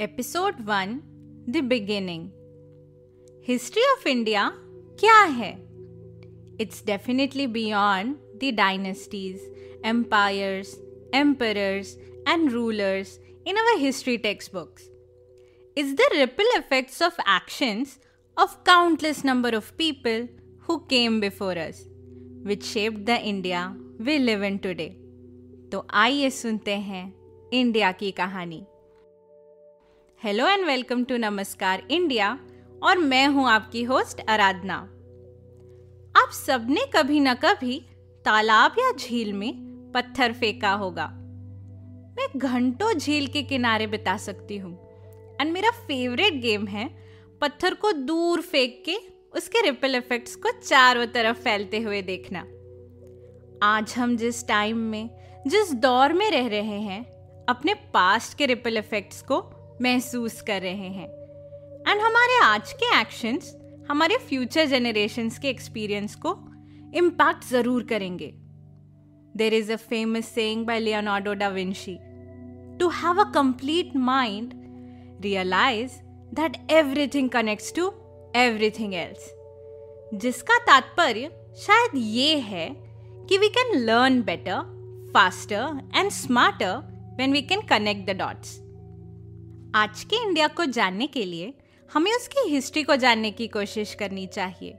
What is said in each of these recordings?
Episode 1 the beginning. History of India क्या है? It's definitely beyond the dynasties, empires, emperors and rulers in our history textbooks. It's the ripple effects of actions of countless number of people who came before us, which shaped the India we live in today. तो आइए सुनते हैं India की कहानी। Hello and welcome to नमस्कार India, और मैं हूं आपकी होस्ट आराधना। आप सबने कभी न कभी तालाब या झील में पत्थर फेंका होगा। मैं घंटों झील के किनारे बिता सकती हूँ एंड मेरा फेवरेट गेम है पत्थर को दूर फेंक के उसके रिपल इफेक्ट्स को चारों तरफ फैलते हुए देखना। आज हम जिस टाइम में, जिस दौर में रह रहे हैं, अपने पास्ट के रिपल इफेक्ट्स को महसूस कर रहे हैं एंड हमारे आज के एक्शंस हमारे फ्यूचर जनरेशंस के एक्सपीरियंस को इम्पैक्ट जरूर करेंगे। There is a famous saying by Leonardo da Vinci, to have a complete mind, realize that everything connects to everything else. जिसका तात्पर्य शायद ये है कि we can learn better, faster and smarter when we can connect the dots. आज के India को जानने के लिए हमें उसकी हिस्ट्री को जानने की कोशिश करनी चाहिए।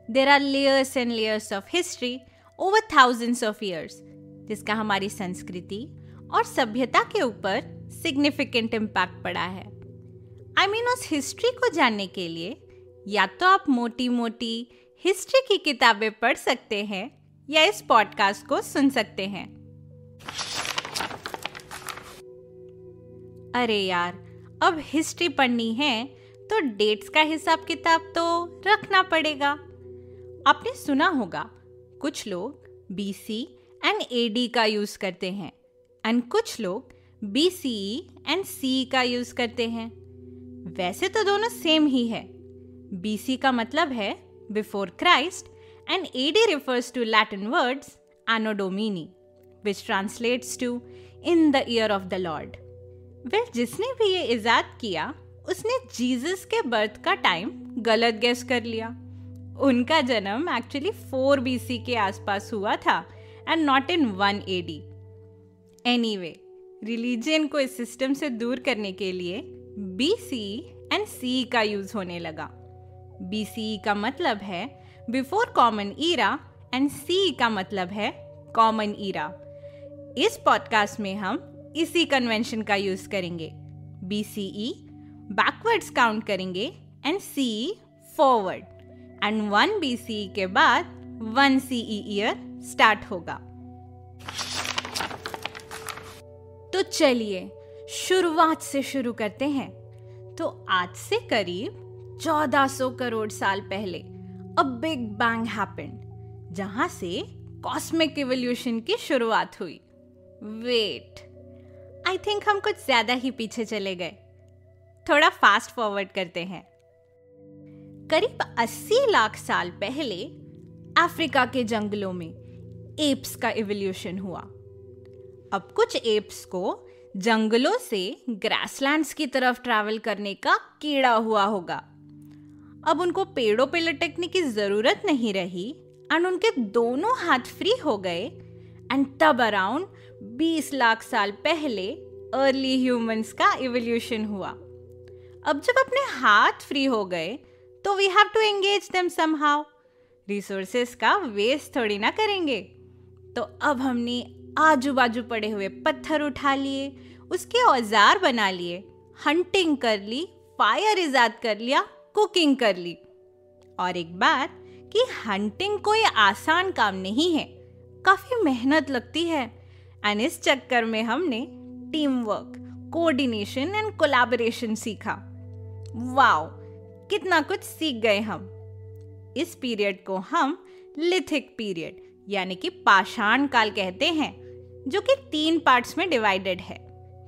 There are layers and layers of history over thousands of years, जिसका हमारी संस्कृति और सभ्यता के ऊपर सिग्निफिकेंट इम्पैक्ट पड़ा है। उस हिस्ट्री को जानने के लिए या तो आप मोटी मोटी हिस्ट्री की किताबें पढ़ सकते हैं या इस पॉडकास्ट को सुन सकते हैं। अरे यार, अब हिस्ट्री पढ़नी है तो डेट्स का हिसाब किताब तो रखना पड़ेगा। आपने सुना होगा कुछ लोग BC एंड AD का यूज करते हैं एंड कुछ लोग BCE एंड CE का यूज करते हैं। वैसे तो दोनों सेम ही है। BC का मतलब है before Christ and AD refers to Latin words Anno Domini, which translates to in the year of the Lord. जिसने भी ये इजाद किया उसने जीसस के बर्थ का टाइम गलत गेस कर लिया। उनका जन्म एक्चुअली 4 BC के आसपास हुआ था and not in 1 AD। Anyway, religion को इस सिस्टम से दूर करने के लिए BCE एंड CE का यूज होने लगा। BCE का मतलब है before common era and CE का मतलब है कॉमन ईरा। इस पॉडकास्ट में हम इसी कन्वेंशन का यूज करेंगे। BCE बैकवर्ड्स काउंट करेंगे and CE forward, and 1 BCE के बाद 1 CE ईयर स्टार्ट होगा। तो चलिए शुरुआत से शुरू करते हैं। तो आज से करीब 1400 करोड़ साल पहले अ बिग बैंग हैपेंड, जहां से कॉस्मिक इवोल्यूशन की शुरुआत हुई। वेट, आई थिंक हम कुछ ज्यादा ही पीछे चले गए। थोड़ा फास्ट फॉरवर्ड करते हैं। करीब 80 लाख साल पहले अफ्रीका के जंगलों में एप्स का इवोल्यूशन हुआ। अब कुछ एप्स को जंगलों से ग्रासलैंड्स की तरफ ट्रैवल करने का कीड़ा हुआ होगा। अब उनको पेड़ों पे लटकने की जरूरत नहीं रही एंड उनके दोनों हाथ फ्री हो गए एंड तब अराउंड 20 लाख साल पहले अर्ली ह्यूमंस का इवोल्यूशन हुआ। अब जब अपने हाथ फ्री हो गए तो we have to engage them somehow. Resources का वेस्ट थोड़ी ना करेंगे। तो अब हमने आजू बाजू पड़े हुए पत्थर उठा लिए, उसके औजार बना लिए, हंटिंग कर ली, फायर इजाद कर लिया, कुकिंग कर ली। और एक बात कि हंटिंग कोई आसान काम नहीं है, काफी मेहनत लगती है एंड इस चक्कर में हमने team work, coordination and collaboration सीखा। वाओ, कितना कुछ सीख गए हम। इस पीरियड को हम लिथिक पीरियड यानी कि पाषाण काल कहते हैं, जो कि 3 पार्ट्स में डिवाइडेड है।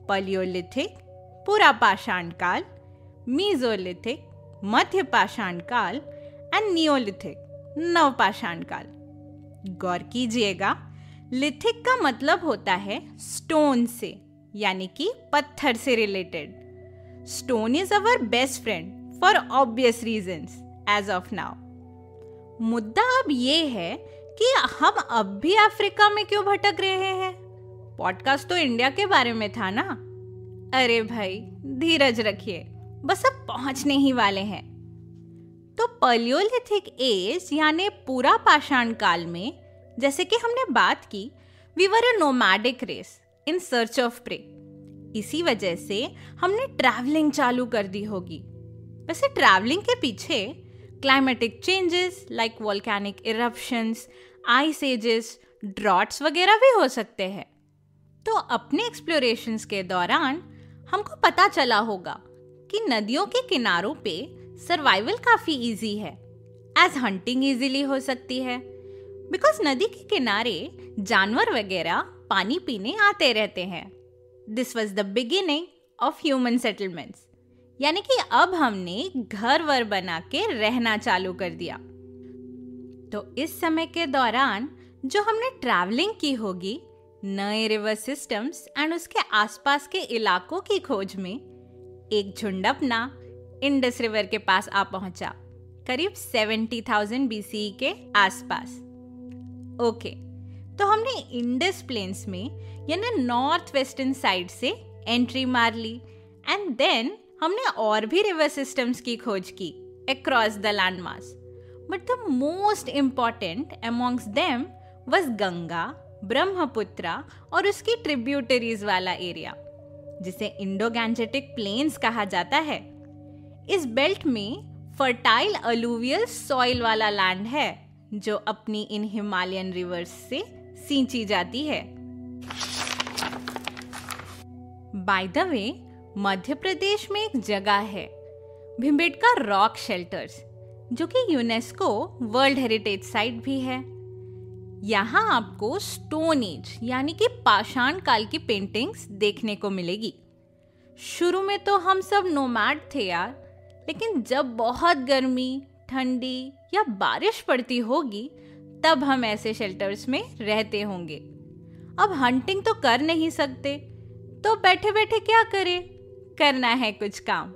पलियोलिथिक पूरा पाषाण काल, मीजोलिथिक मध्य पाषाण काल एंड नियोलिथिक नवपाषाण काल। गौर कीजिएगा, लिथिक का मतलब होता है स्टोन से, यानी कि पत्थर से related. Stone is our best friend for obvious reasons as of now. मुद्दा अब ये है कि हम अब भी अफ्रीका में क्यों भटक रहे हैं? पॉडकास्ट तो इंडिया के बारे में था ना। अरे भाई धीरज रखिए, बस अब पहुंचने ही वाले हैं। तो पैलियोलिथिक एज यानी पूरा पाषाण काल में, जैसे कि हमने बात की, we were a nomadic race in search of prey. इसी वजह से हमने ट्रैवलिंग चालू कर दी होगी। वैसे ट्रैवलिंग के पीछे climatic changes like volcanic eruptions, ice edges, droughts वगैरह भी हो सकते हैं। तो अपने एक्सप्लोरेशंस के दौरान हमको पता चला होगा कि नदियों के किनारों पे सर्वाइवल काफी इजी है, एज हंटिंग इजीली हो सकती है, बिकॉज नदी के किनारे जानवर वगैरह पानी पीने आते रहते हैं। This was the beginning of human settlements, यानी कि अब हमने घर वर बना के रहना चालू कर दिया। तो इस समय के दौरान जो हमने ट्रैवलिंग की होगी, नए रिवर सिस्टम्स एंड उसके आसपास के इलाकों की खोज में, एक झुंड अपना इंडस रिवर के पास आ पहुंचा करीब 70,000 BCE के आसपास। ओके, तो हमने इंडस प्लेन्स में यानी नॉर्थ वेस्टर्न साइड से एंट्री मार ली एंड देन हमने और भी रिवर सिस्टम्स की खोज की across the land mass. But the most important amongst them was Ganga, Brahmaputra और उसकी ट्रिब्यूटरीज वाला एरिया, जिसे इंडो गैंजेटिक प्लेन्स कहा जाता है। इस बेल्ट में फर्टाइल अलुवियल सॉइल वाला लैंड है जो अपनी इन हिमालयन रिवर्स से सींची जाती है। By the way, Madhya Pradesh में एक जगह है भिम्बेटका रॉक शेल्टर्स, जो कि यूनेस्को वर्ल्ड हेरिटेज साइट भी है। यहाँ आपको स्टोन एज यानी कि पाषाण काल की पेंटिंग्स देखने को मिलेगी। शुरू में तो हम सब नोमैड थे यार, लेकिन जब बहुत गर्मी, ठंडी या बारिश पड़ती होगी तब हम ऐसे शेल्टर्स में रहते होंगे। अब हंटिंग तो कर नहीं सकते, तो बैठे बैठे क्या करें? करना है कुछ काम,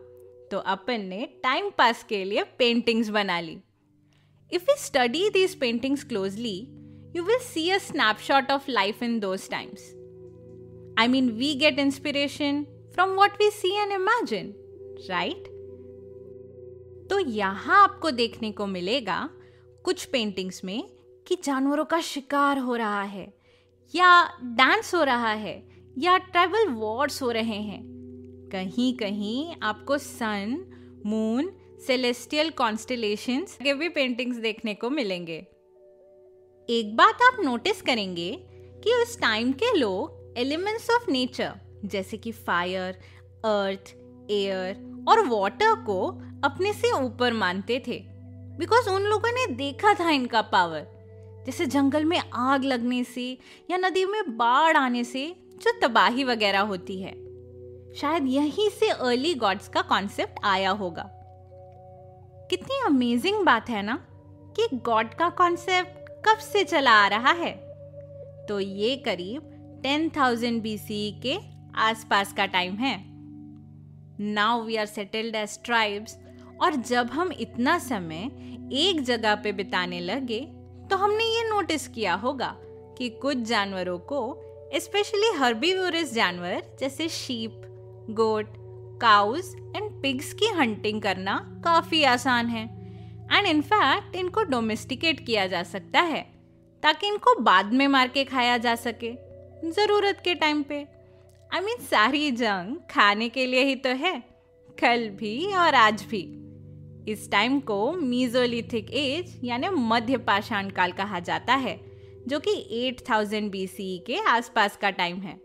तो अपन ने टाइम पास के लिए पेंटिंग्स बना ली। If we study these paintings closely, you will see a snapshot of life in those times. I mean, we get inspiration from what we see and imagine, right? तो यहाँ आपको देखने को मिलेगा कुछ पेंटिंग्स में कि जानवरों का शिकार हो रहा है, या डांस हो रहा है, या ट्राइबल वॉर्स हो रहे हैं। कहीं कहीं आपको सन, मून, सेलेस्टियल कॉन्स्टेलेशंस के भी पेंटिंग्स देखने को मिलेंगे। एक बात आप नोटिस करेंगे कि उस टाइम के लोग एलिमेंट्स ऑफ नेचर जैसे कि फायर, अर्थ, एयर और वाटर को अपने से ऊपर मानते थे, बिकॉज उन लोगों ने देखा था इनका पावर, जैसे जंगल में आग लगने से या नदी में बाढ़ आने से जो तबाही वगैरह होती है। शायद यहीं से अर्ली गॉड्स का कॉन्सेप्ट आया होगा। कितनी अमेजिंग बात है ना कि गॉड का कॉन्सेप्ट कब से चला आ रहा है। तो ये करीब 10,000 BCE के आसपास का टाइम है। Now we are settled as tribes, और जब हम इतना समय एक जगह पे बिताने लगे तो हमने ये नोटिस किया होगा कि कुछ जानवरों को, स्पेशली हर्बीवोरस जानवर जैसे sheep, goats, cows and pigs की हंटिंग करना काफी आसान है। एंड इनफैक्ट इनको डोमेस्टिकेट किया जा सकता है ताकि इनको बाद में मार के खाया जा सके जरूरत के टाइम पे। I mean, सारी जंग खाने के लिए ही तो है, कल भी और आज भी। इस टाइम को मीजोलिथिक एज यानी मध्य पाषाण काल कहा जाता है, जो कि 8000 BCE के आसपास का टाइम है।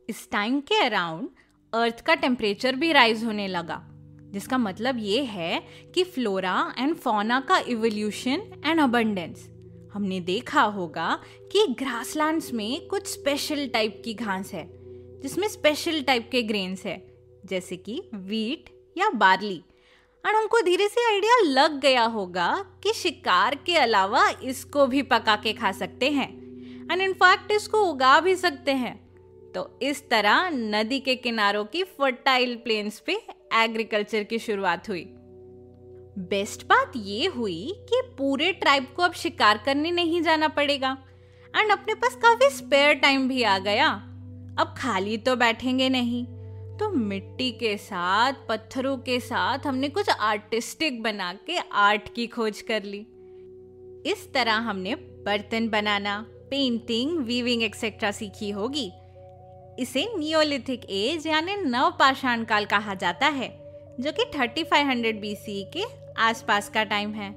इस टाइम के अराउंड अर्थ का टेम्परेचर भी राइज होने लगा, जिसका मतलब ये है कि फ्लोरा एंड फौना का इवोल्यूशन एंड अबंडेंस। हमने देखा होगा कि ग्रासलैंड्स में कुछ स्पेशल टाइप की घास है जिसमें स्पेशल टाइप के ग्रेन्स है, जैसे कि वीट या बार्ली। और हमको धीरे से आइडिया लग गया होगा कि शिकार के अलावा इसको भी पका के खा सकते हैं एंड इनफैक्ट इसको उगा भी सकते हैं। तो इस तरह नदी के किनारों की फर्टाइल प्लेन्स पे एग्रीकल्चर की शुरुआत हुई। बेस्ट बात ये हुई कि पूरे ट्राइब को अब शिकार करने नहीं जाना पड़ेगा एंड अपने पास काफी स्पेयर टाइम भी आ गया। अब खाली तो बैठेंगे नहीं, तो मिट्टी के साथ पत्थरों के साथ हमने कुछ आर्टिस्टिक बना के आर्ट की खोज कर ली। इस तरह हमने बर्तन बनाना, पेंटिंग, वीविंग एक्सेट्रा सीखी होगी। इसे नियोलिथिक एज यानी नवपाषाण काल कहा जाता है, जो कि 3500 BCE के आसपास का टाइम है।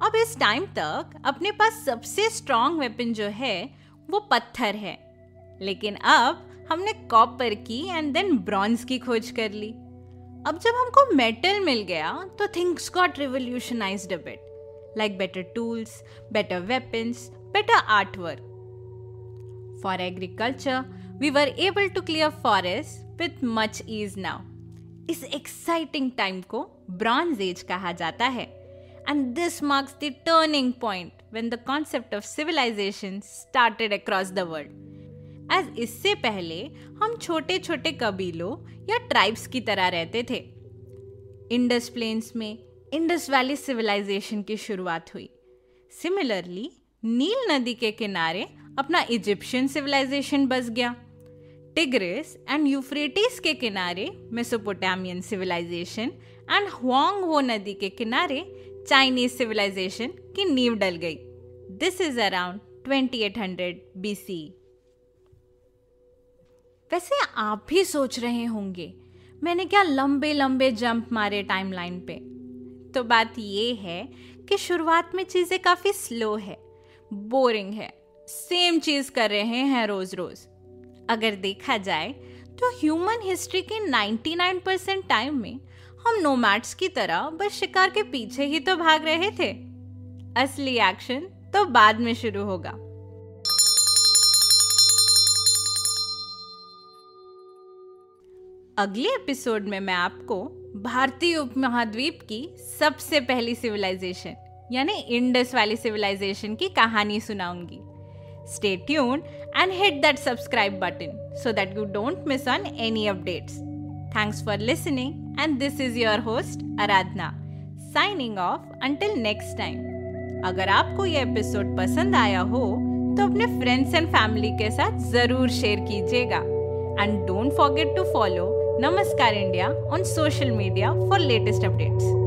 अब इस टाइम तक अपने पास सबसे स्ट्रॉन्ग वेपन जो है वो पत्थर है, लेकिन अब हमने कॉपर की एंड देन ब्रॉन्ज की खोज कर ली। अब जब हमको मेटल मिल गया तो things got revolutionized a bit, like better tools, better weapons, better artwork. For agriculture, we were able to clear forests with much ease now. इस exciting time को Bronze Age कहा जाता है, and this marks the turning point when the concept of civilization started across the world. As इससे पहले हम छोटे छोटे कबीलों या ट्राइब्स की तरह रहते थे। इंडस प्लेन्स में इंडस वैली सिविलाइजेशन की शुरुआत हुई। सिमिलरली नील नदी के किनारे अपना इजिप्शियन सिविलाइजेशन बस गया। टिग्रिस एंड यूफ्रेटिस के किनारे मेसोपोटामियन सिविलाइजेशन एंड हुआंग नदी के किनारे चाइनीज सिविलाइजेशन की नींव डल गई। This is around 2800 BCE। वैसे आप भी सोच रहे होंगे मैंने क्या लंबे लंबे जंप मारे टाइमलाइन पे। तो बात ये है कि शुरुआत में चीजें काफी स्लो है, बोरिंग है, सेम चीज कर रहे हैं रोज रोज। अगर देखा जाए तो ह्यूमन हिस्ट्री के 99% टाइम में हम नोमैड्स की तरह बस शिकार के पीछे ही तो भाग रहे थे। असली एक्शन तो बाद में शुरू होगा। अगले एपिसोड में मैं आपको भारतीय उपमहाद्वीप की सबसे पहली सिविलाइजेशन यानी इंडस वैली सिविलाइजेशन की कहानी सुनाऊंगी। Stay tuned and hit that subscribe button so that you don't miss on any updates. Thanks for listening and this is your host Aradhna signing off until next time. अगर आपको ये episode पसंद आया हो तो अपने फ्रेंड्स एंड फैमिली के साथ जरूर शेयर कीजिएगा and don't forget to follow Namaskar India on social media for latest updates.